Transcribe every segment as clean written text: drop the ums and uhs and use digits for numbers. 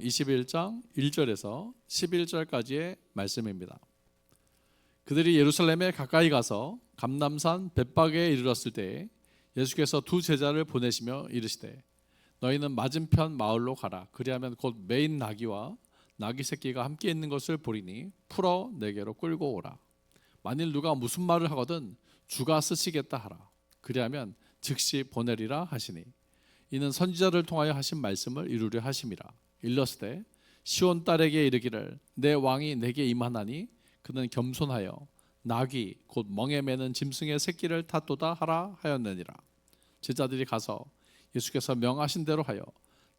21장 1절에서 11절까지의 말씀입니다. 그들이 예루살렘에 가까이 가서 감람산 벳박에 이르렀을 때 예수께서 두 제자를 보내시며 이르시되 너희는 맞은편 마을로 가라. 그리하면 곧 매인 나귀와 나귀 새끼가 함께 있는 것을 보리니 풀어 내게로 끌고 오라. 만일 누가 무슨 말을 하거든 주가 쓰시겠다 하라. 그리하면 즉시 보내리라 하시니 이는 선지자를 통하여 하신 말씀을 이루려 하심이라. 일러스되 시온 딸에게 이르기를 내 왕이 내게 임하나니 그는 겸손하여 나귀 곧 멍에 매는 짐승의 새끼를 탔도다 하라 하였느니라. 제자들이 가서 예수께서 명하신 대로 하여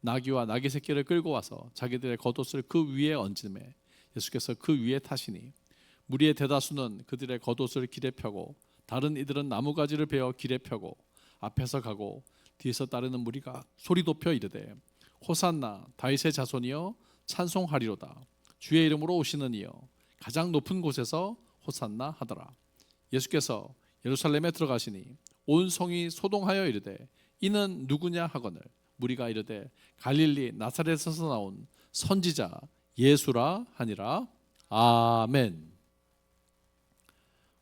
나귀와 나귀 새끼를 끌고 와서 자기들의 겉옷을 그 위에 얹음에 예수께서 그 위에 타시니 무리의 대다수는 그들의 겉옷을 길에 펴고 다른 이들은 나무가지를 베어 길에 펴고 앞에서 가고 뒤에서 따르는 무리가 소리 높여 이르되 호산나 다윗의 자손이여 찬송하리로다. 주의 이름으로 오시는 이여 가장 높은 곳에서 호산나 하더라. 예수께서 예루살렘에 들어가시니 온 성이 소동하여 이르되 이는 누구냐 하거늘 무리가 이르되 갈릴리 나사렛에서 나온 선지자 예수라 하니라. 아멘.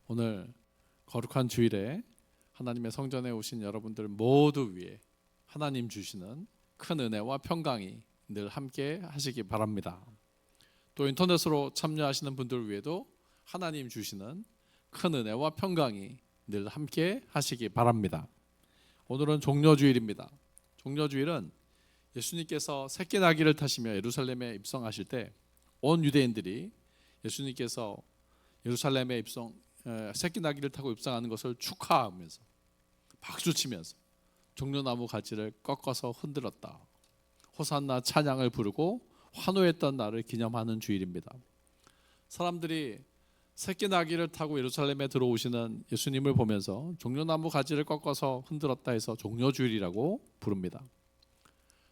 오늘 거룩한 주일에 하나님의 성전에 오신 여러분들 모두 위에 하나님 주시는 큰 은혜와 평강이 늘 함께 하시기 바랍니다. 또 인터넷으로 참여하시는 분들 위에도 하나님 주시는 큰 은혜와 평강이 늘 함께 하시기 바랍니다. 오늘은 종려주일입니다. 종려주일은 예수님께서 새끼 나귀를 타시며 예루살렘에 입성하실 때 온 유대인들이 예수님께서 예루살렘에 새끼 나귀를 타고 입성하는 것을 축하하면서 박수치면서 종려나무 가지를 꺾어서 흔들었다. 호산나 찬양을 부르고 환호했던 날을 기념하는 주일입니다. 사람들이 새끼 나귀를 타고 예루살렘에 들어오시는 예수님을 보면서 종려나무 가지를 꺾어서 흔들었다 해서 종려주일이라고 부릅니다.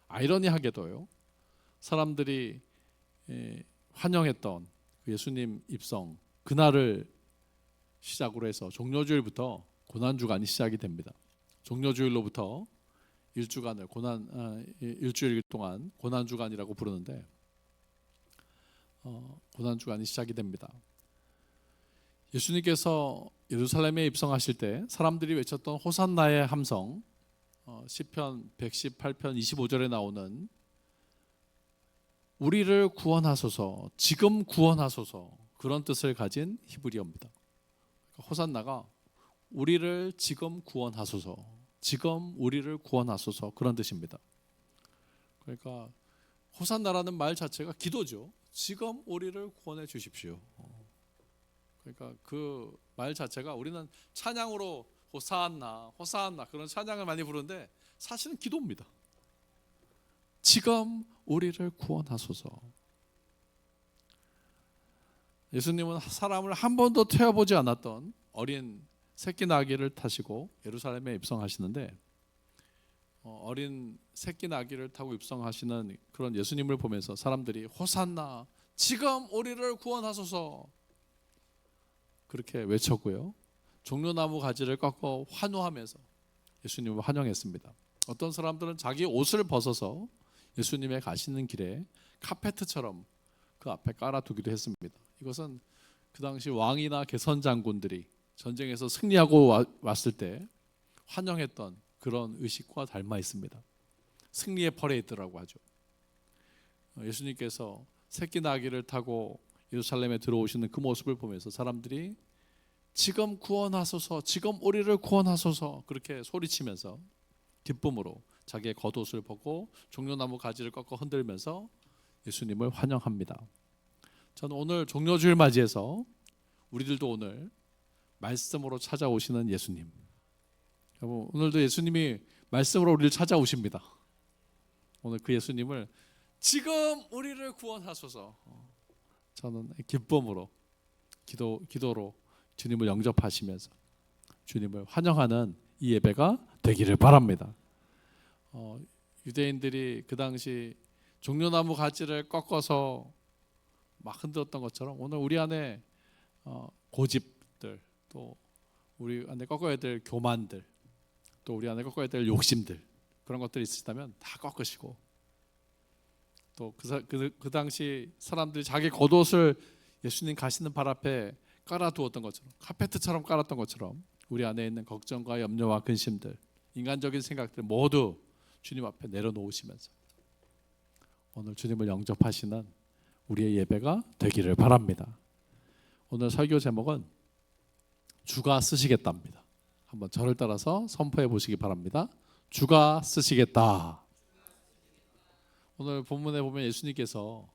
아이러니하게도요, 사람들이 환영했던 예수님 입성 그날을 시작으로 해서 종려주일부터 고난주간이 시작이 됩니다. 종려주일로부터 일주일 동안 고난주간이라고 부르는데 고난주간이 시작이 됩니다. 예수님께서 예루살렘에 입성하실 때 사람들이 외쳤던 호산나의 함성, 시편 118편 25절에 나오는 우리를 구원하소서, 지금 구원하소서, 그런 뜻을 가진 히브리어입니다. 호산나가 우리를 지금 구원하소서, 지금 우리를 구원하소서, 그런 뜻입니다. 그러니까 호산나라는 말 자체가 기도죠. 지금 우리를 구원해 주십시오. 그러니까 그 말 자체가 우리는 찬양으로 호산나 호산나 그런 찬양을 많이 부르는데 사실은 기도입니다. 지금 우리를 구원하소서. 예수님은 사람을 한 번도 태워보지 않았던 어린 새끼 나귀를 타시고 예루살렘에 입성하시는데 어린 새끼 나귀를 타고 입성하시는 그런 예수님을 보면서 사람들이 호산나 지금 우리를 구원하소서 그렇게 외쳤고요. 종려나무 가지를 꺾어 환호하면서 예수님을 환영했습니다. 어떤 사람들은 자기 옷을 벗어서 예수님의 가시는 길에 카페트처럼 그 앞에 깔아두기도 했습니다. 이것은 그 당시 왕이나 개선 장군들이 전쟁에서 승리하고 왔을 때 환영했던 그런 의식과 닮아 있습니다. 승리의 퍼레이드라고 하죠. 예수님께서 새끼 나귀를 타고 예루살렘에 들어오시는 그 모습을 보면서 사람들이 지금 구원하소서, 지금 우리를 구원하소서 그렇게 소리치면서 기쁨으로 자기의 겉옷을 벗고 종려나무 가지를 꺾어 흔들면서 예수님을 환영합니다. 저는 오늘 종려주일 맞이해서 우리들도 오늘 말씀으로 찾아오시는 예수님, 여러분 오늘도 예수님이 말씀으로 우리를 찾아오십니다. 오늘 그 예수님을 지금 우리를 구원하소서, 저는 기쁨으로 기도로 주님을 영접하시면서 주님을 환영하는 이 예배가 되기를 바랍니다. 유대인들이 그 당시 종려나무 가지를 꺾어서 막 흔들었던 것처럼 오늘 우리 안에 고집들, 또 우리 안에 꺾어야 될 교만들, 또 우리 안에 꺾어야 될 욕심들, 그런 것들이 있으시다면 다 꺾으시고 또 그 당시 사람들이 자기 겉옷을 예수님 가시는 발 앞에 깔아두었던 것처럼, 카페트처럼 깔았던 것처럼 우리 안에 있는 걱정과 염려와 근심들, 인간적인 생각들 모두 주님 앞에 내려놓으시면서 오늘 주님을 영접하시는 우리의 예배가 되기를 바랍니다. 오늘 설교 제목은 주가 쓰시겠답니다. 한번 저를 따라서 선포해 보시기 바랍니다. 주가 쓰시겠다. 오늘 본문에 보면 예수님께서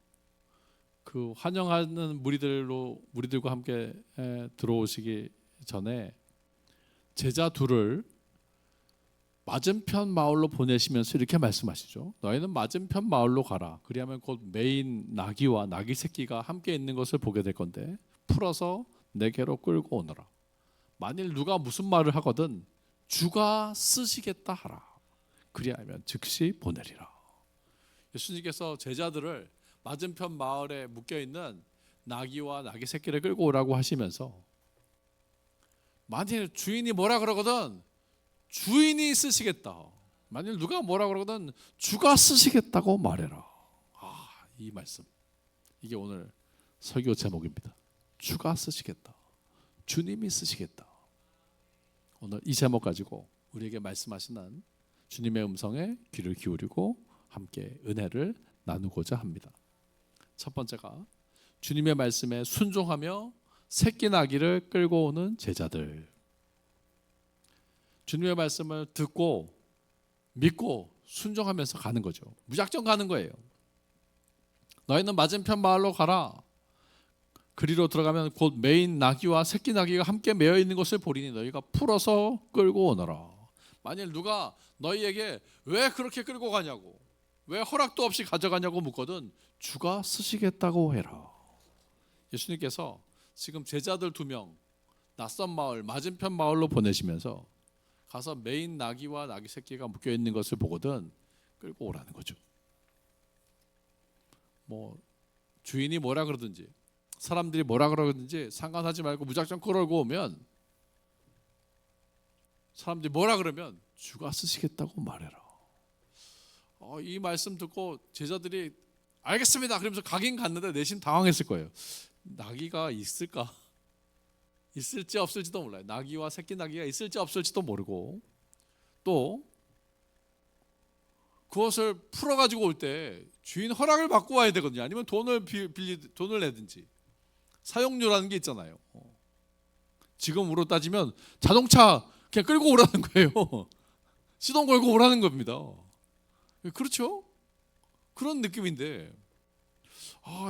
그 환영하는 무리들과 함께 들어오시기 전에 제자 둘을 맞은편 마을로 보내시면서 이렇게 말씀하시죠. 너희는 맞은편 마을로 가라. 그리하면 곧 메인 나귀와 나귀 새끼가 함께 있는 것을 보게 될 건데 풀어서 내게로 끌고 오너라. 만일 누가 무슨 말을 하거든 주가 쓰시겠다 하라. 그리하면 즉시 보내리라. 예수님께서 제자들을 맞은편 마을에 묶여있는 나귀와 나귀 새끼를 끌고 오라고 하시면서 만일 주인이 뭐라 그러거든 주인이 쓰시겠다. 만일 누가 뭐라 그러거든 주가 쓰시겠다고 말해라. 이 말씀, 이게 오늘 설교 제목입니다. 주가 쓰시겠다. 주님이 쓰시겠다. 오늘 이 제목 가지고 우리에게 말씀하시는 주님의 음성에 귀를 기울이고 함께 은혜를 나누고자 합니다. 첫 번째가 주님의 말씀에 순종하며 새끼 나귀를 끌고 오는 제자들. 주님의 말씀을 듣고 믿고 순종하면서 가는 거죠. 무작정 가는 거예요. 너희는 맞은편 마을로 가라. 그리로 들어가면 곧 메인 나귀와 새끼 나귀가 함께 매어 있는 것을 보리니 너희가 풀어서 끌고 오너라. 만일 누가 너희에게 왜 그렇게 끌고 가냐고, 왜 허락도 없이 가져가냐고 묻거든 주가 쓰시겠다고 해라. 예수님께서 지금 제자들 2명 낯선 마을 맞은편 마을로 보내시면서 가서 메인 나귀와 나귀 새끼가 묶여 있는 것을 보거든 끌고 오라는 거죠. 뭐 주인이 뭐라 그러든지 사람들이 뭐라 그러든지 상관하지 말고 무작정 끌어오고 오면, 사람들이 뭐라 그러면 주가 쓰시겠다고 말해라. 이 말씀 듣고 제자들이 알겠습니다 그러면서 가긴 갔는데 내심 당황했을 거예요. 나귀가 있을까? 있을지 없을지도 몰라요. 나귀와 새끼 나귀가 있을지 없을지도 모르고, 또 그것을 풀어가지고 올 때 주인 허락을 받고 와야 되거든요. 아니면 돈을 내든지 사용료라는 게 있잖아요. 지금으로 따지면 자동차 그냥 끌고 오라는 거예요. 시동 걸고 오라는 겁니다. 그렇죠? 그런 느낌인데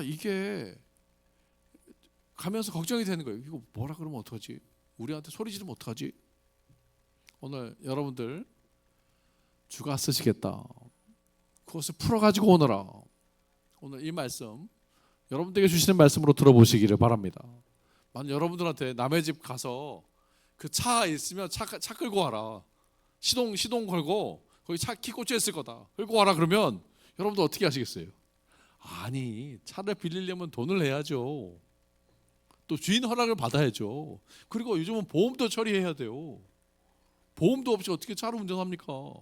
이게 가면서 걱정이 되는 거예요. 이거 뭐라 그러면 어떡하지? 우리한테 소리 지르면 어떡하지? 오늘 여러분들 주가 쓰시겠다. 그것을 풀어가지고 오너라. 오늘 이 말씀 여러분들에게 주시는 말씀으로 들어보시기를 바랍니다. 만약 여러분들한테 남의 집 가서 그 차 있으면 차 끌고 와라. 시동 걸고 거기 차 키 꽂혀 있을 거다. 끌고 와라 그러면 여러분들 어떻게 하시겠어요? 아니, 차를 빌리려면 돈을 내야죠. 또 주인 허락을 받아야죠. 그리고 요즘은 보험도 처리해야 돼요. 보험도 없이 어떻게 차를 운전합니까?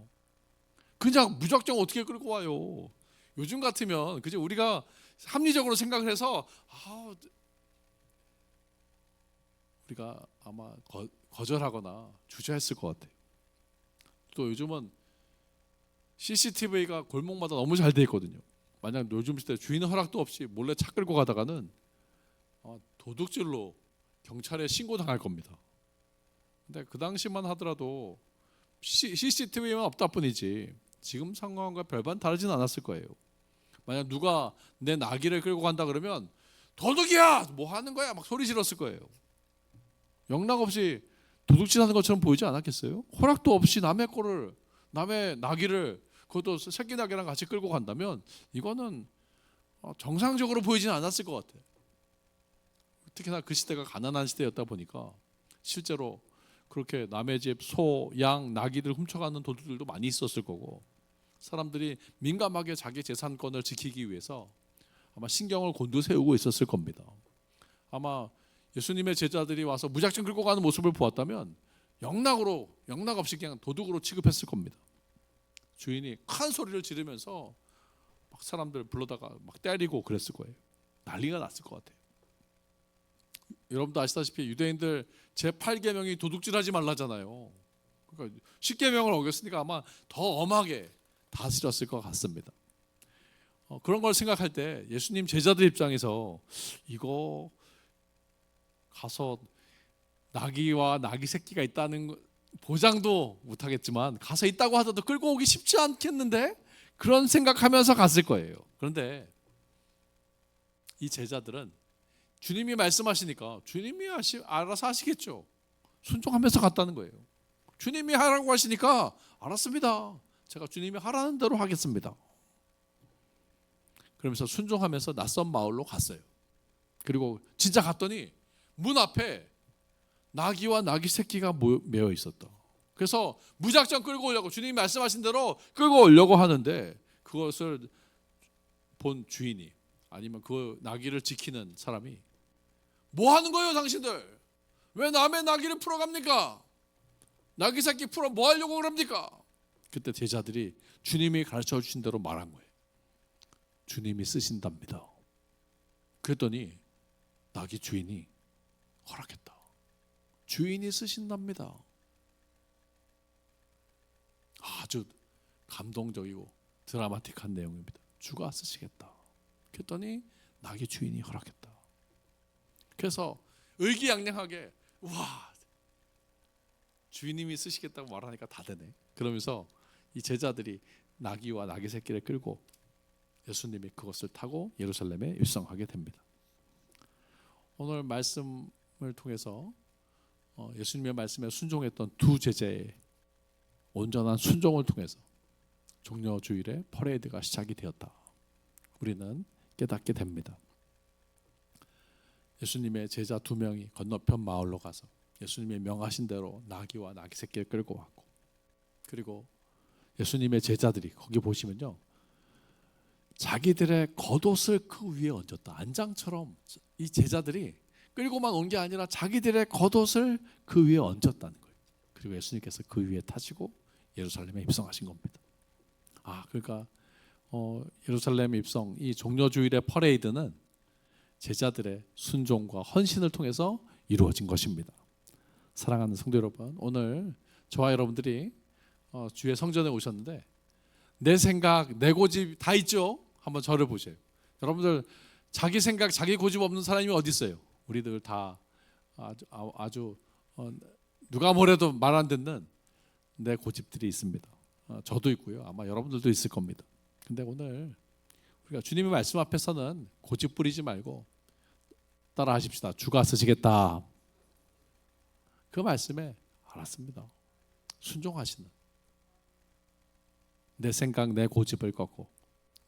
그냥 무작정 어떻게 끌고 와요? 요즘 같으면 그저 우리가 합리적으로 생각을 해서 우리가 아마 거절하거나 주저했을 것 같아요. 또 요즘은 CCTV가 골목마다 너무 잘 돼 있거든요. 만약 요즘 시대 주인 허락도 없이 몰래 차 끌고 가다가는 도둑질로 경찰에 신고당할 겁니다. 근데 그 당시만 하더라도 CCTV만 없다 뿐이지 지금 상황과 별반 다르진 않았을 거예요. 만약 누가 내 나귀를 끌고 간다 그러면 도둑이야! 뭐 하는 거야? 막 소리 질렀을 거예요. 영락 없이 도둑질하는 것처럼 보이지 않았겠어요? 허락도 없이 남의 나귀를, 그것도 새끼 나귀랑 같이 끌고 간다면 이거는 정상적으로 보이지는 않았을 것 같아요. 특히나 그 시대가 가난한 시대였다 보니까 실제로 그렇게 남의 집 소, 양, 나귀들 훔쳐가는 도둑들도 많이 있었을 거고, 사람들이 민감하게 자기 재산권을 지키기 위해서 아마 신경을 곤두세우고 있었을 겁니다. 아마 예수님의 제자들이 와서 무작정 끌고 가는 모습을 보았다면 영락 없이 그냥 도둑으로 취급했을 겁니다. 주인이 큰 소리를 지르면서 막 사람들 불러다가 막 때리고 그랬을 거예요. 난리가 났을 것 같아요. 여러분도 아시다시피 유대인들 제8계명이 도둑질하지 말라잖아요. 그러니까 10계명을 어겼으니까 아마 더 엄하게 다스렸을 것 같습니다. 그런 걸 생각할 때 예수님 제자들 입장에서 이거 가서 나귀와 나귀 새끼가 있다는 보장도 못하겠지만 가서 있다고 하더라도 끌고 오기 쉽지 않겠는데? 그런 생각하면서 갔을 거예요. 그런데 이 제자들은 주님이 말씀하시니까 주님이 알아서 하시겠죠. 순종하면서 갔다는 거예요. 주님이 하라고 하시니까 알았습니다. 제가 주님이 하라는 대로 하겠습니다. 그러면서 순종하면서 낯선 마을로 갔어요. 그리고 진짜 갔더니 문 앞에 나귀와 나귀 새끼가 매어 있었다. 그래서 무작정 끌고 오려고 주님이 말씀하신 대로 끌고 오려고 하는데 그것을 본 주인이 아니면 그 나귀를 지키는 사람이 뭐 하는 거예요 당신들? 왜 남의 나귀를 풀어갑니까? 나귀 새끼 풀어 뭐 하려고 그럽니까? 그때 제자들이 주님이 가르쳐 주신 대로 말한 거예요. 주님이 쓰신답니다. 그랬더니 나귀 주인이 허락했다. 주인이 쓰신답니다. 아주 감동적이고 드라마틱한 내용입니다. 주가 쓰시겠다. 그랬더니 나귀 주인이 허락했다. 그래서 의기양양하게 와 주인님이 쓰시겠다고 말하니까 다 되네. 그러면서 이 제자들이 나귀와 나귀 새끼를 끌고 예수님이 그것을 타고 예루살렘에 입성하게 됩니다. 오늘 말씀을 통해서 예수님의 말씀에 순종했던 두 제자의 온전한 순종을 통해서 종려주일의 퍼레이드가 시작이 되었다. 우리는 깨닫게 됩니다. 예수님의 제자 2명이 건너편 마을로 가서 예수님의 명하신 대로 나귀와 나귀 새끼를 끌고 왔고, 그리고 예수님의 제자들이 거기 보시면요, 자기들의 겉옷을 그 위에 얹었다. 안장처럼 이 제자들이 끌고만 온 게 아니라 자기들의 겉옷을 그 위에 얹었다는 거예요. 그리고 예수님께서 그 위에 타시고 예루살렘에 입성하신 겁니다. 그러니까 예루살렘 입성, 이 종려주일의 퍼레이드는 제자들의 순종과 헌신을 통해서 이루어진 것입니다. 사랑하는 성도 여러분, 오늘 저와 여러분들이 주의 성전에 오셨는데 내 생각, 내 고집 다 있죠? 한번 저를 보세요. 여러분들 자기 생각, 자기 고집 없는 사람이 어디 있어요? 우리들 다 아주 누가 뭐래도 말 안 듣는 내 고집들이 있습니다. 저도 있고요. 아마 여러분들도 있을 겁니다. 근데 오늘 우리가 주님의 말씀 앞에서는 고집 부리지 말고 따라 하십시다. 주가 쓰시겠다. 그 말씀에 알았습니다. 순종하시는, 내 생각, 내 고집을 꺾고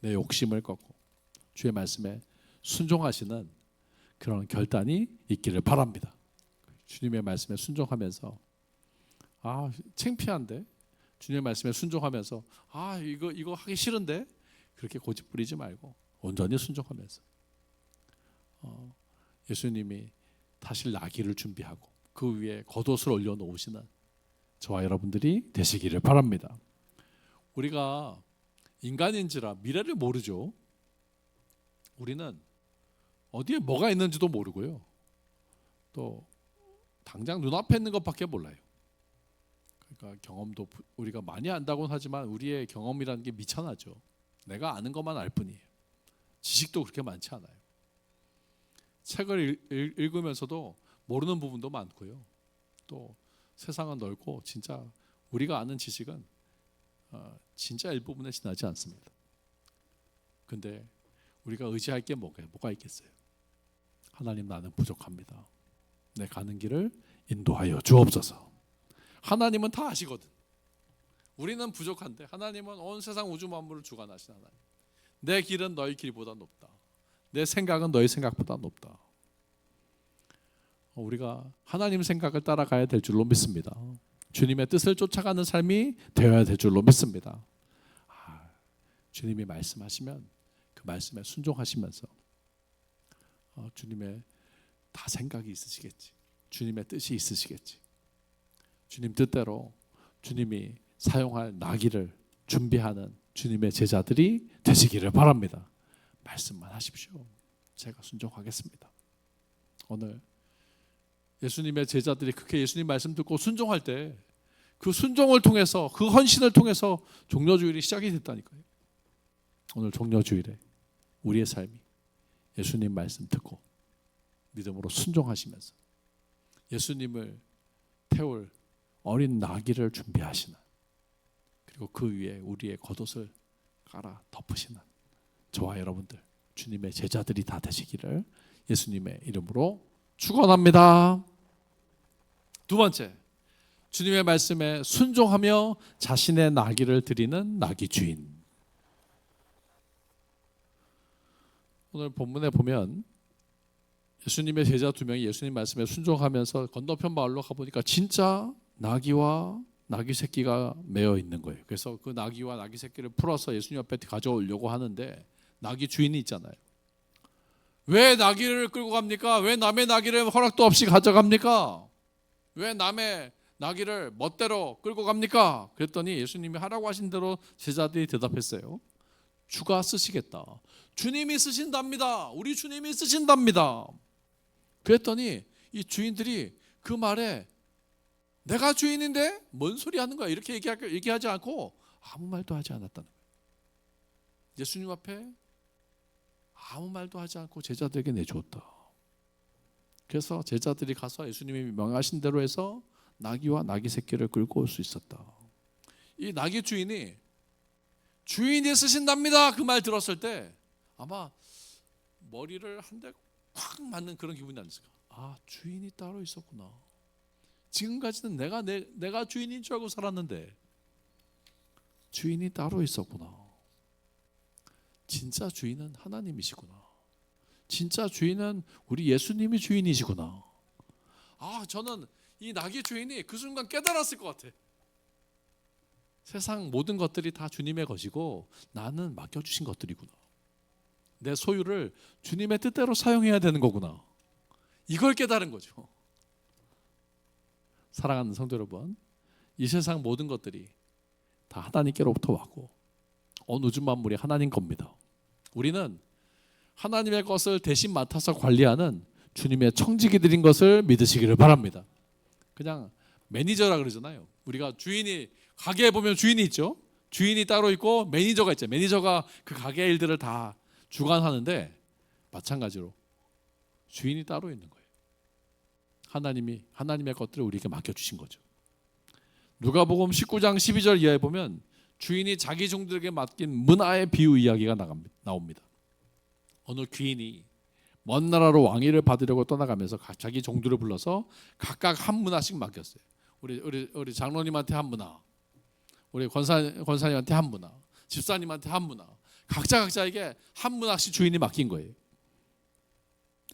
내 욕심을 꺾고 주의 말씀에 순종하시는 그런 결단이 있기를 바랍니다. 주님의 말씀에 순종하면서 창피한데, 주님의 말씀에 순종하면서 이거 하기 싫은데, 그렇게 고집 부리지 말고 온전히 순종하면서 예수님이 타실 나귀를 준비하고 그 위에 겉옷을 올려놓으시는 저와 여러분들이 되시기를 바랍니다. 우리가 인간인지라 미래를 모르죠. 우리는 어디에 뭐가 있는지도 모르고요, 또 당장 눈앞에 있는 것밖에 몰라요. 그러니까 경험도 우리가 많이 안다고는 하지만 우리의 경험이라는 게 미천하죠. 내가 아는 것만 알 뿐이에요. 지식도 그렇게 많지 않아요. 책을 읽으면서도 모르는 부분도 많고요. 또 세상은 넓고 진짜 우리가 아는 지식은 진짜 일부분에 지나지 않습니다. 근데 우리가 의지할 게 뭐가 있겠어요? 하나님, 나는 부족합니다. 내 가는 길을 인도하여 주옵소서. 하나님은 다 아시거든. 우리는 부족한데 하나님은 온 세상 우주 만물을 주관하신 하나님. 내 길은 너희 길보다 높다. 내 생각은 너희 생각보다 높다. 우리가 하나님 생각을 따라가야 될 줄로 믿습니다. 주님의 뜻을 쫓아가는 삶이 되어야 될 줄로 믿습니다. 주님이 말씀하시면 그 말씀에 순종하시면서 주님의 다 생각이 있으시겠지. 주님의 뜻이 있으시겠지. 주님 뜻대로 주님이 사용할 나귀를 준비하는 주님의 제자들이 되시기를 바랍니다. 말씀만 하십시오. 제가 순종하겠습니다. 오늘 예수님의 제자들이 그렇게 예수님 말씀 듣고 순종할 때 그 순종을 통해서, 그 헌신을 통해서 종려주일이 시작이 됐다니까요. 오늘 종려주일에 우리의 삶이 예수님 말씀 듣고 믿음으로 순종하시면서 예수님을 태울 어린 나귀를 준비하시는, 그리고 그 위에 우리의 겉옷을 깔아 덮으시는 저와 여러분들, 주님의 제자들이 다 되시기를 예수님의 이름으로 축원합니다. 두 번째, 주님의 말씀에 순종하며 자신의 나귀를 드리는 나귀 주인. 오늘 본문에 보면 예수님의 제자 두 명이 예수님 말씀에 순종하면서 건너편 마을로 가보니까 진짜 나귀와 나귀 새끼가 매어 있는 거예요. 그래서 그 나귀와 나귀 새끼를 풀어서 예수님 앞에 가져오려고 하는데 나귀 주인이 있잖아요. 왜 나귀를 끌고 갑니까? 왜 남의 나귀를 허락도 없이 가져갑니까? 왜 남의 나귀를 멋대로 끌고 갑니까? 그랬더니 예수님이 하라고 하신 대로 제자들이 대답했어요. 주가 쓰시겠다. 주님이 쓰신답니다. 우리 주님이 쓰신답니다. 그랬더니 이 주인들이 그 말에 내가 주인인데 뭔 소리 하는 거야? 이렇게 얘기하지 않고 아무 말도 하지 않았다는 거예요. 예수님 앞에 아무 말도 하지 않고 제자들에게 내주었다. 그래서 제자들이 가서 예수님이 명하신 대로 해서 나귀와 나귀 새끼를 끌고 올 수 있었다. 이 나귀 주인이 쓰신답니다 그 말 들었을 때 아마 머리를 한 대 콱 맞는 그런 기분이 아니었을까. 아, 주인이 따로 있었구나. 지금까지는 내가 주인인 줄 알고 살았는데 주인이 따로 있었구나. 진짜 주인은 하나님이시구나. 진짜 주인은 우리 예수님이 주인이시구나. 아, 저는 이 나귀 주인이 그 순간 깨달았을 것 같아. 세상 모든 것들이 다 주님의 것이고 나는 맡겨주신 것들이구나. 내 소유를 주님의 뜻대로 사용해야 되는 거구나. 이걸 깨달은 거죠. 사랑하는 성도 여러분, 이 세상 모든 것들이 다 하나님께로부터 왔고 온 우주 만물이 하나님 겁니다. 우리는 하나님의 것을 대신 맡아서 관리하는 주님의 청지기들인 것을 믿으시기를 바랍니다. 그냥 매니저라 그러잖아요. 우리가 주인이, 가게에 보면 주인이 있죠. 주인이 따로 있고 매니저가 있죠. 매니저가 그 가게 일들을 다 주관하는데 마찬가지로 주인이 따로 있는 거예요. 하나님의 것들을 우리에게 맡겨주신 거죠. 누가복음 19장 12절 이하에 보면 주인이 자기 종들에게 맡긴 문화의 비유 이야기가 나옵니다. 어느 귀인이 먼 나라로 왕위를 받으려고 떠나가면서 자기 종들을 불러서 각각 한 문화씩 맡겼어요. 우리 장로님한테 한 문화, 우리 권사님한테 한 문화, 집사님한테 한 문화, 각자에게 한 문화씩 주인이 맡긴 거예요.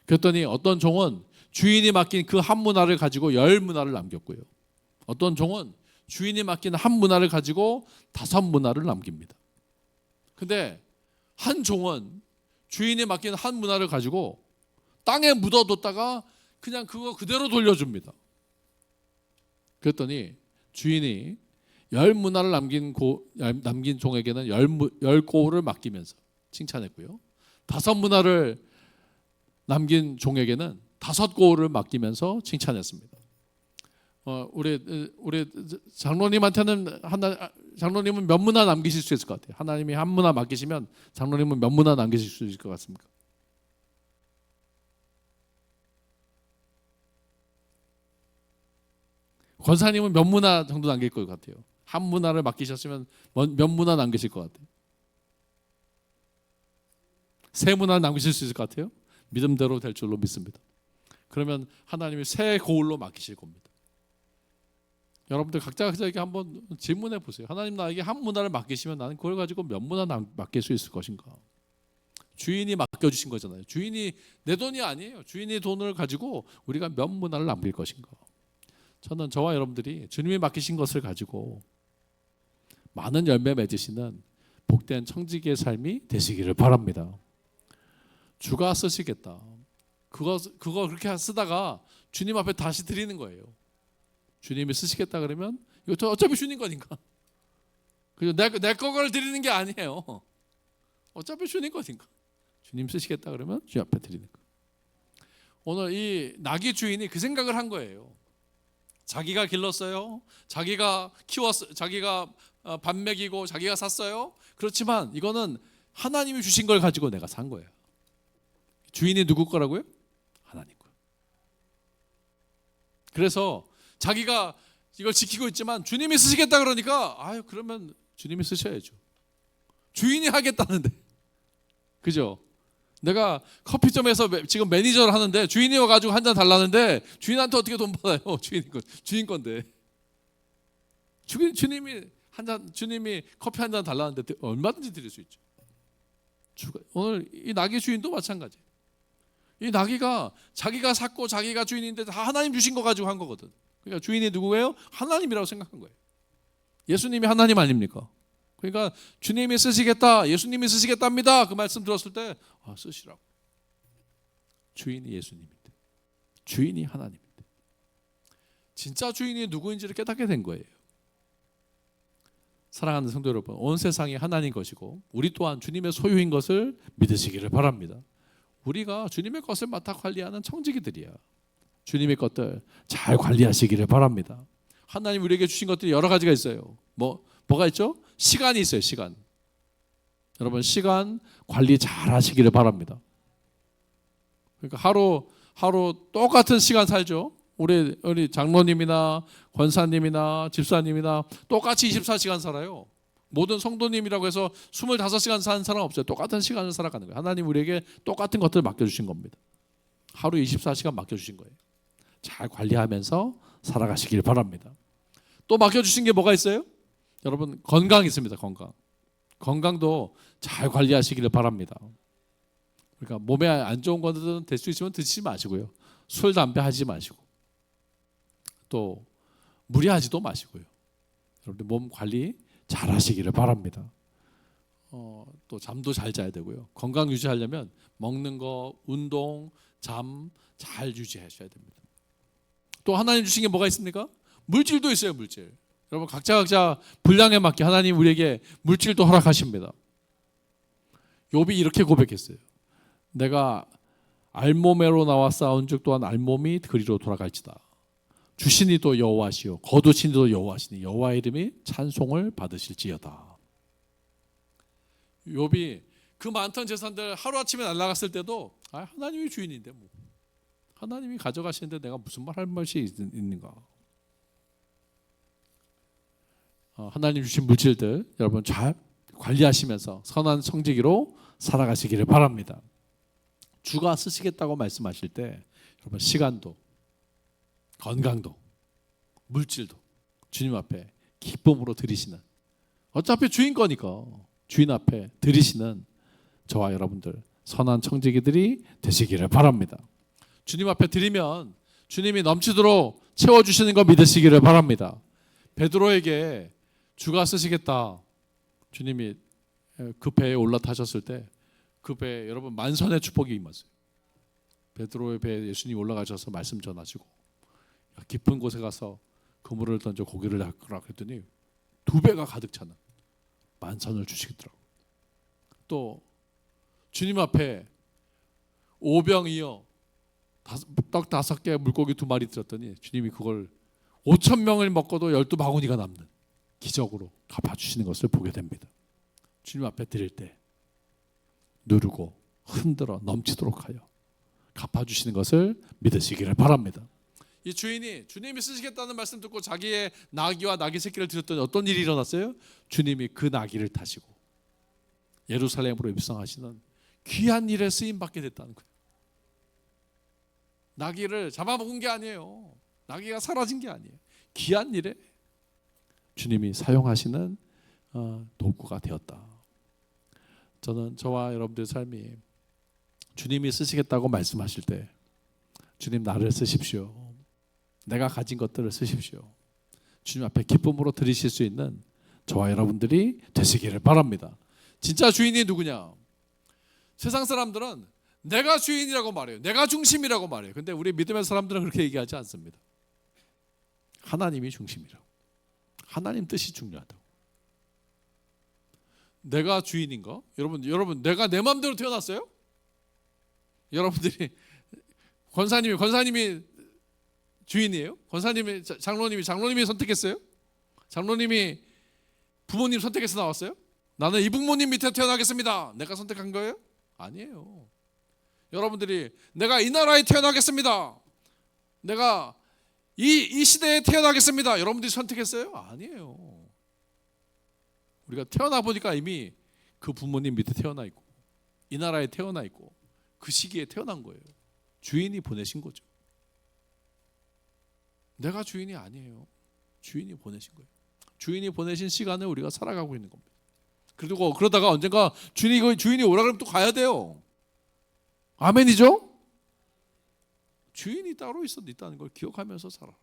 그랬더니 어떤 종은 주인이 맡긴 그 한 문화를 가지고 10문화를 남겼고요. 어떤 종은 주인이 맡긴 한 문화를 가지고 5문화를 남깁니다. 근데 한 종은 주인이 맡긴 한 문화를 가지고 땅에 묻어뒀다가 그냥 그거 그대로 돌려줍니다. 그랬더니 주인이 10문화를 남긴 종에게는 10고울을 맡기면서 칭찬했고요. 5문화를 남긴 종에게는 5고울을 맡기면서 칭찬했습니다. 우리 장로님은 몇 문화 남기실 수 있을 것 같아요? 하나님이 한 문화 맡기시면 장로님은 몇 문화 남기실 수 있을 것 같습니까? 권사님은 몇 문화 정도 남길 것 같아요? 한 문화를 맡기셨으면 몇 문화 남기실 것 같아요? 3문화 남기실 수 있을 것 같아요? 믿음대로 될 줄로 믿습니다. 그러면 하나님이 3고울로 맡기실 겁니다. 여러분들 각자에게 한번 질문해 보세요. 하나님 나에게 한 문화를 맡기시면 나는 그걸 가지고 몇 문화 맡길 수 있을 것인가? 주인이 맡겨주신 거잖아요. 주인이 내 돈이 아니에요. 주인의 돈을 가지고 우리가 몇 문화를 남길 것인가? 저는 저와 여러분들이 주님이 맡기신 것을 가지고 많은 열매 맺으시는 복된 청지기의 삶이 되시기를 바랍니다. 주가 쓰시겠다. 그거 그렇게 쓰다가 주님 앞에 다시 드리는 거예요. 주님이 쓰시겠다 그러면 이거 어차피 주님 거니까 그죠? 내 거를 드리는 게 아니에요. 어차피 주님 거니까. 주님 쓰시겠다 그러면 주님 앞에 드리는 거. 오늘 이 나귀 주인이 그 생각을 한 거예요. 자기가 길렀어요. 자기가 키웠어요. 자기가 밥 먹이고 자기가 샀어요. 그렇지만 이거는 하나님이 주신 걸 가지고 내가 산 거예요. 주인이 누구 거라고요? 하나님 거. 그래서 자기가 이걸 지키고 있지만 주님이 쓰시겠다 그러니까 아유 그러면 주님이 쓰셔야죠. 주인이 하겠다는데. 그죠? 내가 커피점에서 지금 매니저를 하는데 주인이 와가지고 한 잔 달라는데 주인한테 어떻게 돈 받아요? 주인 건데. 주님이 커피 한 잔 달라는데 얼마든지 드릴 수 있죠. 오늘 이 나귀 주인도 마찬가지. 이 나귀가 자기가 샀고 자기가 주인인데 다 하나님 주신 거 가지고 한 거거든. 그러니까 주인이 누구예요? 하나님이라고 생각한 거예요. 예수님이 하나님 아닙니까? 그러니까 주님이 쓰시겠다, 예수님이 쓰시겠답니다. 그 말씀 들었을 때 쓰시라고. 주인이 예수님인데, 주인이 하나님인데, 진짜 주인이 누구인지를 깨닫게 된 거예요. 사랑하는 성도 여러분, 온 세상이 하나님 것이고 우리 또한 주님의 소유인 것을 믿으시기를 바랍니다. 우리가 주님의 것을 맡아 관리하는 청지기들이야. 주님의 것들 잘 관리하시기를 바랍니다. 하나님 우리에게 주신 것들이 여러 가지가 있어요. 뭐가 있죠? 시간이 있어요. 시간. 여러분 시간 관리 잘 하시기를 바랍니다. 그러니까 하루 똑같은 시간 살죠. 우리 장로님이나 권사님이나 집사님이나 똑같이 24시간 살아요. 모든 성도님이라고 해서 25시간 사는 사람 없어요. 똑같은 시간을 살아가는 거예요. 하나님 우리에게 똑같은 것들을 맡겨주신 겁니다. 하루 24시간 맡겨주신 거예요. 잘 관리하면서 살아가시길 바랍니다. 또 맡겨주신 게 뭐가 있어요? 여러분 건강 있습니다. 건강도 잘 관리하시기를 바랍니다. 그러니까 몸에 안 좋은 것들은 될 수 있으면 드시지 마시고요. 술, 담배 하지 마시고 또 무리하지도 마시고요. 여러분들 몸 관리 잘 하시기를 바랍니다. 또 잠도 잘 자야 되고요. 건강 유지하려면 먹는 거, 운동, 잠 잘 유지하셔야 됩니다. 또 하나님 주신 게 뭐가 있습니까? 물질도 있어요. 물질. 여러분 각자 분량에 맞게 하나님 우리에게 물질도 허락하십니다. 욥이 이렇게 고백했어요. 내가 알몸에로 나와 싸운 즉 또한 알몸이 그리로 돌아갈지다. 주신 이도 여호와시요 거두신 이도 여호와시니 여호와의 이름이 찬송을 받으실지어다. 욥이 그 많던 재산들 하루아침에 날아갔을 때도 하나님이 주인인데 뭐 하나님이 가져가시는데 내가 무슨 말 할 맛이 있는가. 하나님 주신 물질들 여러분 잘 관리하시면서 선한 성지기로 살아가시기를 바랍니다. 주가 쓰시겠다고 말씀하실 때 여러분 시간도 건강도 물질도 주님 앞에 기쁨으로 드리시는 어차피 주인 거니까 주인 앞에 드리시는 저와 여러분들 선한 청지기들이 되시기를 바랍니다. 주님 앞에 드리면 주님이 넘치도록 채워주시는 거 믿으시기를 바랍니다. 베드로에게 주가 쓰시겠다. 주님이 그 배에 올라타셨을 때 그 배에 여러분 만선의 축복이 임했어요. 베드로의 배에 예수님이 올라가셔서 말씀 전하시고 깊은 곳에 가서 그물을 던져 고기를 낚으라 했더니 2배가 가득 차는 만선을 주시더라고요. 또 주님 앞에 오병이어 떡 5개 물고기 2마리 들었더니 주님이 그걸 5,000명을 먹고도 12바구니가 남는 기적으로 갚아주시는 것을 보게 됩니다. 주님 앞에 드릴 때 누르고 흔들어 넘치도록 하여 갚아주시는 것을 믿으시기를 바랍니다. 이 주인이 주님이 쓰시겠다는 말씀 듣고 자기의 나귀와 나귀 새끼를 드렸더니 어떤 일이 일어났어요? 주님이 그 나귀를 타시고 예루살렘으로 입성하시는 귀한 일에 쓰임받게 됐다는 거예요. 나귀를 잡아먹은 게 아니에요. 나귀가 사라진 게 아니에요. 귀한 일에 주님이 사용하시는 도구가 되었다. 저는 저와 여러분들의 삶이 주님이 쓰시겠다고 말씀하실 때 주님 나를 쓰십시오. 내가 가진 것들을 쓰십시오. 주님 앞에 기쁨으로 드리실 수 있는 저와 여러분들이 되시기를 바랍니다. 진짜 주인이 누구냐? 세상 사람들은 내가 주인이라고 말해요. 내가 중심이라고 말해요. 근데 우리 믿음의 사람들은 그렇게 얘기하지 않습니다. 하나님이 중심이라고. 하나님 뜻이 중요하다고. 내가 주인인가? 여러분 내가 내 마음대로 태어났어요? 여러분들이 권사님이 주인이에요? 권사님이 장로님이 선택했어요? 장로님이 부모님 선택해서 나왔어요? 나는 이 부모님 밑에 태어나겠습니다. 내가 선택한 거예요? 아니에요. 여러분들이 내가 이 나라에 태어나겠습니다. 내가 이 시대에 태어나겠습니다. 여러분들이 선택했어요? 아니에요. 우리가 태어나 보니까 이미 그 부모님 밑에 태어나 있고 이 나라에 태어나 있고 그 시기에 태어난 거예요. 주인이 보내신 거죠. 내가 주인이 아니에요. 주인이 보내신 거예요. 주인이 보내신 시간을 우리가 살아가고 있는 겁니다. 그리고 그러다가 언젠가 주인이 오라 그러면 또 가야 돼요. 아멘이죠? 주인이 따로 있다는 걸 기억하면서 살아라.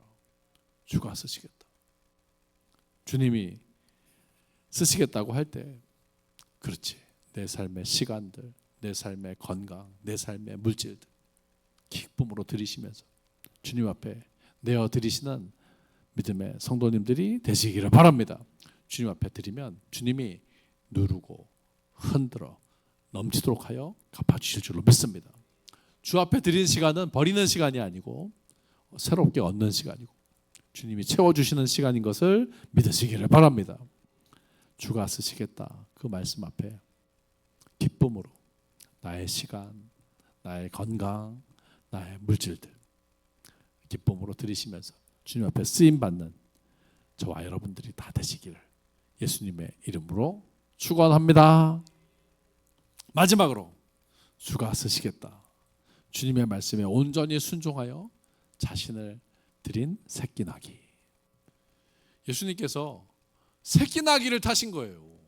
주가 쓰시겠다. 주님이 쓰시겠다고 할 때, 그렇지, 내 삶의 시간들, 내 삶의 건강, 내 삶의 물질들 기쁨으로 드리시면서 주님 앞에 내어 드리시는 믿음의 성도님들이 되시기를 바랍니다. 주님 앞에 드리면 주님이 누르고 흔들어 넘치도록 하여 갚아주실 줄로 믿습니다. 주 앞에 드리는 시간은 버리는 시간이 아니고 새롭게 얻는 시간이고 주님이 채워주시는 시간인 것을 믿으시기를 바랍니다. 주가 쓰시겠다 그 말씀 앞에 기쁨으로 나의 시간, 나의 건강, 나의 물질들 기쁨으로 드리시면서 주님 앞에 쓰임받는 저와 여러분들이 다 되시기를 예수님의 이름으로 축원합니다. 마지막으로 주가 쓰시겠다. 주님의 말씀에 온전히 순종하여 자신을 드린 새끼나귀. 예수님께서 새끼나귀를 타신 거예요.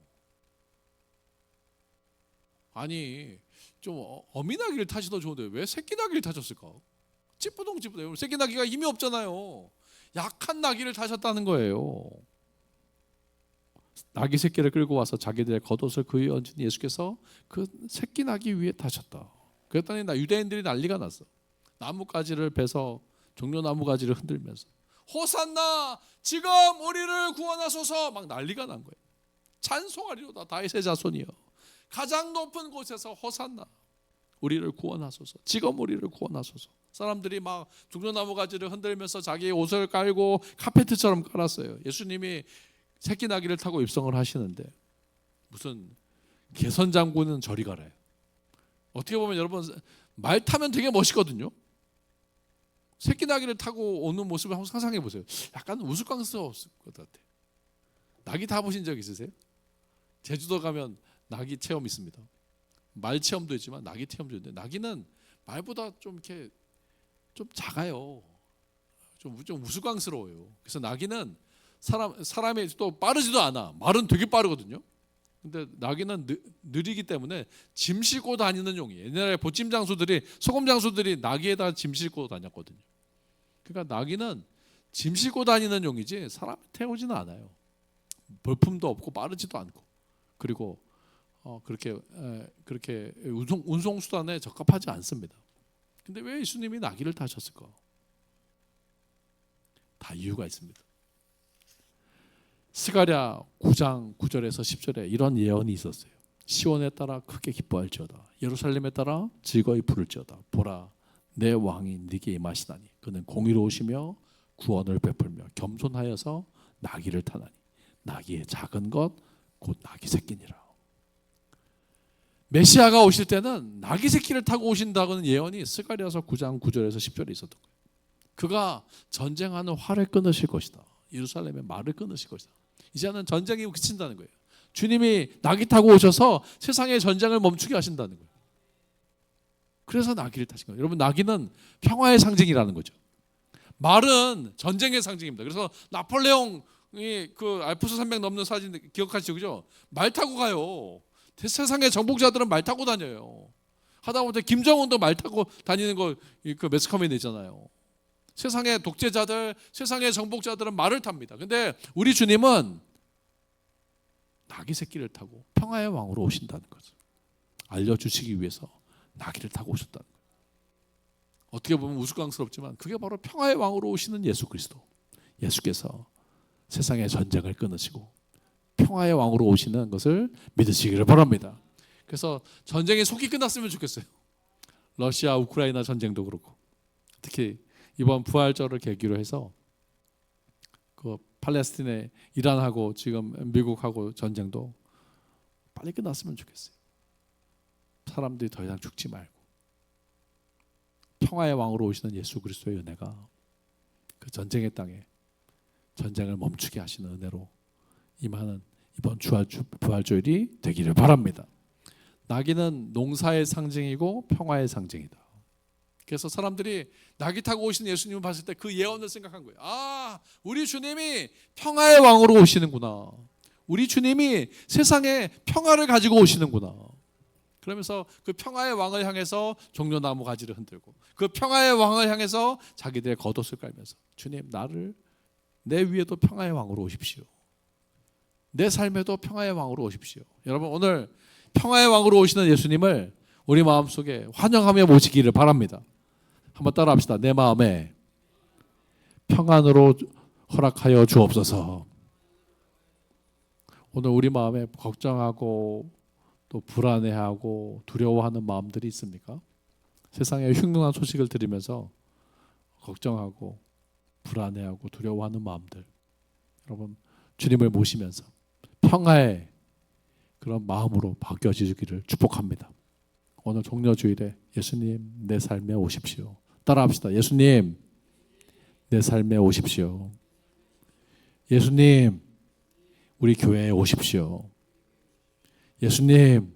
아니 좀 어미나귀를 타시도 좋은데 왜 새끼나귀를 타셨을까? 찌뿌둥 새끼나귀가 힘이 없잖아요. 약한 나귀를 타셨다는 거예요. 나귀 새끼를 끌고 와서 자기들의 겉옷을 그 위에 얹은 예수께서 그 새끼 나귀 위에 타셨다. 그랬더니 유대인들이 난리가 났어. 나뭇가지를 베서 종려나무가지를 흔들면서 호산나 지금 우리를 구원하소서 막 난리가 난 거예요. 찬송하리로다 다윗의 자손이여 가장 높은 곳에서 호산나 우리를 구원하소서 지금 우리를 구원하소서. 사람들이 막 종려나무가지를 흔들면서 자기의 옷을 깔고 카페트처럼 깔았어요. 예수님이 새끼 나귀를 타고 입성을 하시는데 무슨 개선장군은 저리 가래요. 어떻게 보면 여러분 말 타면 되게 멋있거든요. 새끼 나귀를 타고 오는 모습을 한번 상상해 보세요. 약간 우스꽝스러웠을 것 같아. 나귀 타보신 적 있으세요? 제주도 가면 나귀 체험 있습니다. 말 체험도 있지만 나귀 체험도 있는데 나귀는 말보다 좀 이렇게 좀 작아요. 좀 우스꽝스러워요. 그래서 나귀는 사람이 또 빠르지도 않아. 말은 되게 빠르거든요. 근데 나귀는 느리기 때문에 짐 싣고 다니는 용이에요. 옛날에 보침 장수들이 소금 장수들이 나귀에다 짐 싣고 다녔거든요. 그러니까 나귀는 짐 싣고 다니는 용이지 사람 태우지는 않아요. 볼품도 없고 빠르지도 않고 그리고 그렇게 운송 수단에 적합하지 않습니다. 근데 왜 예수님이 나귀를 타셨을까? 다 이유가 있습니다. 스가랴 9장 9절에서 10절에 이런 예언이 있었어요. 시온에 따라 크게 기뻐할지어다 예루살렘에 따라 즐거이 부를지어다 보라 내 왕이 네게 임하시나니 그는 공의로우시며 구원을 베풀며 겸손하여서 나귀를 타나니 나귀의 작은 것 곧 나귀 새끼니라. 메시아가 오실 때는 나귀 새끼를 타고 오신다고는 예언이 스가랴서 9장 9절에서 10절에 있었던 거예요. 그가 전쟁하는 활을 끊으실 것이다. 예루살렘의 말을 끊으실 것이다. 이제는 전쟁이 그친다는 거예요. 주님이 나귀 타고 오셔서 세상의 전쟁을 멈추게 하신다는 거예요. 그래서 나귀를 타신 거예요. 여러분 나귀는 평화의 상징이라는 거죠. 말은 전쟁의 상징입니다. 그래서 나폴레옹이 그 알프스 산맥 넘는 사진 기억하시죠? 그죠? 말 타고 가요. 세상의 정복자들은 말 타고 다녀요. 하다못해 김정은도 말 타고 다니는 거 그 매스컴에 내잖아요. 세상의 독재자들, 세상의 정복자들은 말을 탑니다. 근데 우리 주님은 나귀 새끼를 타고 평화의 왕으로 오신다는 거죠. 알려주시기 위해서 나귀를 타고 오셨다는 거예요. 어떻게 보면 우스꽝스럽지만 그게 바로 평화의 왕으로 오시는 예수 그리스도. 예수께서 세상의 전쟁을 끊으시고 평화의 왕으로 오시는 것을 믿으시기를 바랍니다. 그래서 전쟁이 속히 끝났으면 좋겠어요. 러시아 우크라이나 전쟁도 그렇고, 특히 이번 부활절을 계기로 해서 그 팔레스틴의 이란하고 지금 미국하고 전쟁도 빨리 끝났으면 좋겠어요. 사람들이 더 이상 죽지 말고 평화의 왕으로 오시는 예수 그리스도의 은혜가 그 전쟁의 땅에 전쟁을 멈추게 하시는 은혜로 임하는 이번 부활주일이 되기를 바랍니다. 나귀는 농사의 상징이고 평화의 상징이다. 그래서 사람들이 나귀 타고 오시는 예수님을 봤을 때 그 예언을 생각한 거예요. 아, 우리 주님이 평화의 왕으로 오시는구나. 우리 주님이 세상에 평화를 가지고 오시는구나. 그러면서 그 평화의 왕을 향해서 종려나무 가지를 흔들고 그 평화의 왕을 향해서 자기들의 겉옷을 깔면서 주님, 나를 내 위에도 평화의 왕으로 오십시오. 내 삶에도 평화의 왕으로 오십시오. 여러분, 오늘 평화의 왕으로 오시는 예수님을 우리 마음속에 환영하며 모시기를 바랍니다. 한번 따라합시다. 내 마음에 평안으로 허락하여 주옵소서. 오늘 우리 마음에 걱정하고 또 불안해하고 두려워하는 마음들이 있습니까? 세상의 흉흉한 소식을 들으면서 걱정하고 불안해하고 두려워하는 마음들, 여러분 주님을 모시면서 평화의 그런 마음으로 바뀌어지기를 축복합니다. 오늘 종려주일에 예수님 내 삶에 오십시오. 따라합시다. 예수님 내 삶에 오십시오. 예수님 우리 교회에 오십시오. 예수님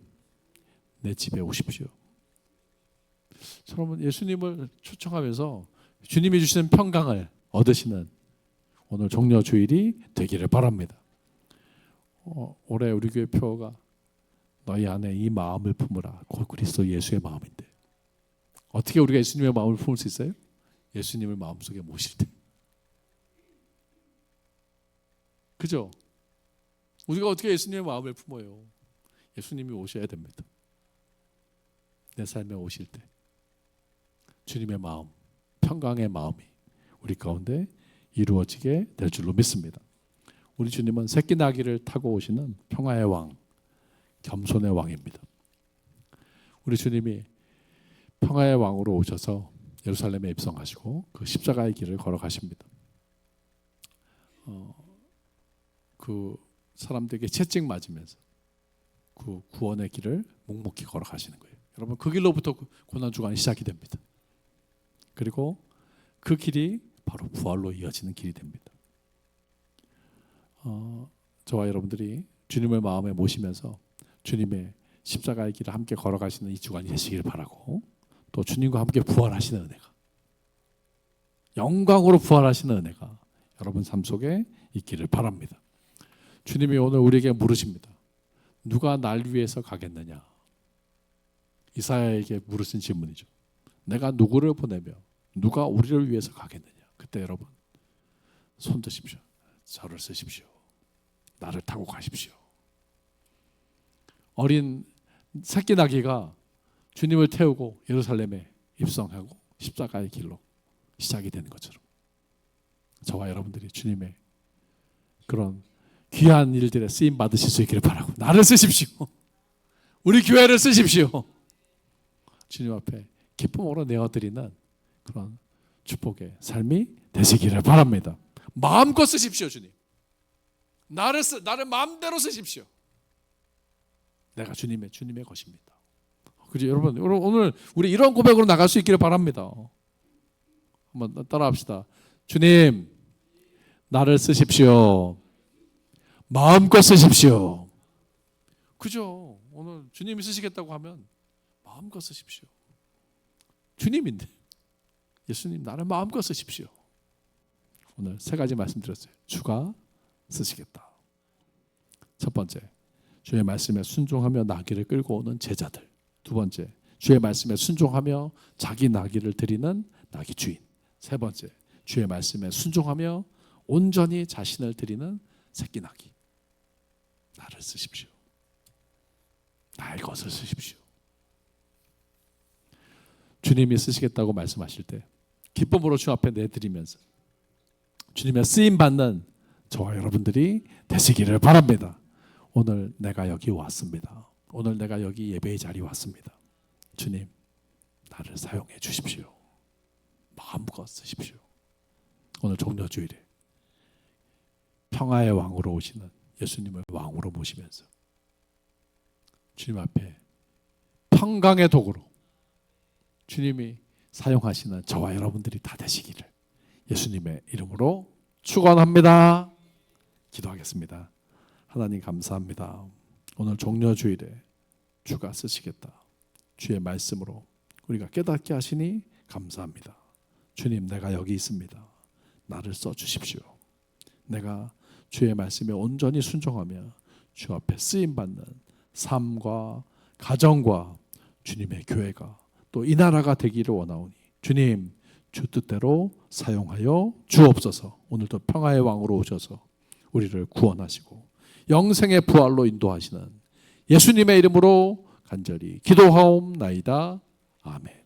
내 집에 오십시오. 여러분, 예수님을 초청하면서 주님이 주시는 평강을 얻으시는 오늘 종려주일이 되기를 바랍니다. 올해 우리 교회 표어가 너희 안에 이 마음을 품으라. 곧 그리스도 예수의 마음인데, 어떻게 우리가 예수님의 마음을 품을 수 있어요? 예수님을 마음속에 모실 때. 그죠? 우리가 어떻게 예수님의 마음을 품어요? 예수님이 오셔야 됩니다. 내 삶에 오실 때 주님의 마음, 평강의 마음이 우리 가운데 이루어지게 될 줄로 믿습니다. 우리 주님은 새끼 나귀를 타고 오시는 평화의 왕, 겸손의 왕입니다. 우리 주님이 평화의 왕으로 오셔서 예루살렘에 입성하시고 그 십자가의 길을 걸어가십니다. 그 사람들에게 채찍 맞으면서 그 구원의 길을 묵묵히 걸어가시는 거예요. 여러분, 그 길로부터 고난주간이 시작이 됩니다. 그리고 그 길이 바로 부활로 이어지는 길이 됩니다. 저와 여러분들이 주님을 마음에 모시면서 주님의 십자가의 길을 함께 걸어가시는 이 주간이 되시길 바라고, 또 주님과 함께 부활하시는 은혜가, 영광으로 부활하시는 은혜가 여러분 삶 속에 있기를 바랍니다. 주님이 오늘 우리에게 물으십니다. 누가 날 위해서 가겠느냐? 이사야에게 물으신 질문이죠. 내가 누구를 보내며 누가 우리를 위해서 가겠느냐? 그때 여러분 손 드십시오. 저를 쓰십시오. 나를 타고 가십시오. 어린 새끼 나귀가 주님을 태우고 예루살렘에 입성하고 십자가의 길로 시작이 되는 것처럼 저와 여러분들이 주님의 그런 귀한 일들에 쓰임 받으실 수 있기를 바라고, 나를 쓰십시오. 우리 교회를 쓰십시오. 주님 앞에 기쁨으로 내어드리는 그런 축복의 삶이 되시기를 바랍니다. 마음껏 쓰십시오. 주님, 나를 마음대로 쓰십시오. 내가 주님의 것입니다. 그죠? 여러분, 오늘 우리 이런 고백으로 나갈 수 있기를 바랍니다. 한번 따라합시다. 주님, 나를 쓰십시오. 마음껏 쓰십시오. 그죠? 오늘 주님이 쓰시겠다고 하면 마음껏 쓰십시오. 주님인데, 예수님 나를 마음껏 쓰십시오. 오늘 세 가지 말씀드렸어요. 주가 쓰시겠다. 첫 번째, 주의 말씀에 순종하며 나귀를 끌고 오는 제자들. 두 번째, 주의 말씀에 순종하며 자기 나귀를 드리는 나귀 주인. 세 번째, 주의 말씀에 순종하며 온전히 자신을 드리는 새끼 나귀. 나를 쓰십시오. 나의 것을 쓰십시오. 주님이 쓰시겠다고 말씀하실 때 기쁨으로 주 앞에 내드리면서 주님의 쓰임 받는 저와 여러분들이 되시기를 바랍니다. 오늘 내가 여기 왔습니다. 오늘 내가 여기 예배의 자리에 왔습니다. 주님, 나를 사용해 주십시오. 마음껏 쓰십시오. 오늘 종려주일에 평화의 왕으로 오시는 예수님을 왕으로 모시면서 주님 앞에 평강의 도구로 주님이 사용하시는 저와 여러분들이 다 되시기를 예수님의 이름으로 축원합니다. 기도하겠습니다. 하나님 감사합니다. 오늘 종려주일에 주가 쓰시겠다. 주의 말씀으로 우리가 깨닫게 하시니 감사합니다. 주님, 내가 여기 있습니다. 나를 써주십시오. 내가 주의 말씀에 온전히 순종하며 주 앞에 쓰임받는 삶과 가정과 주님의 교회가 또 이 나라가 되기를 원하오니 주님, 주 뜻대로 사용하여 주옵소서. 오늘도 평화의 왕으로 오셔서 우리를 구원하시고 영생의 부활로 인도하시는 예수님의 이름으로 간절히 기도하옵나이다. 아멘.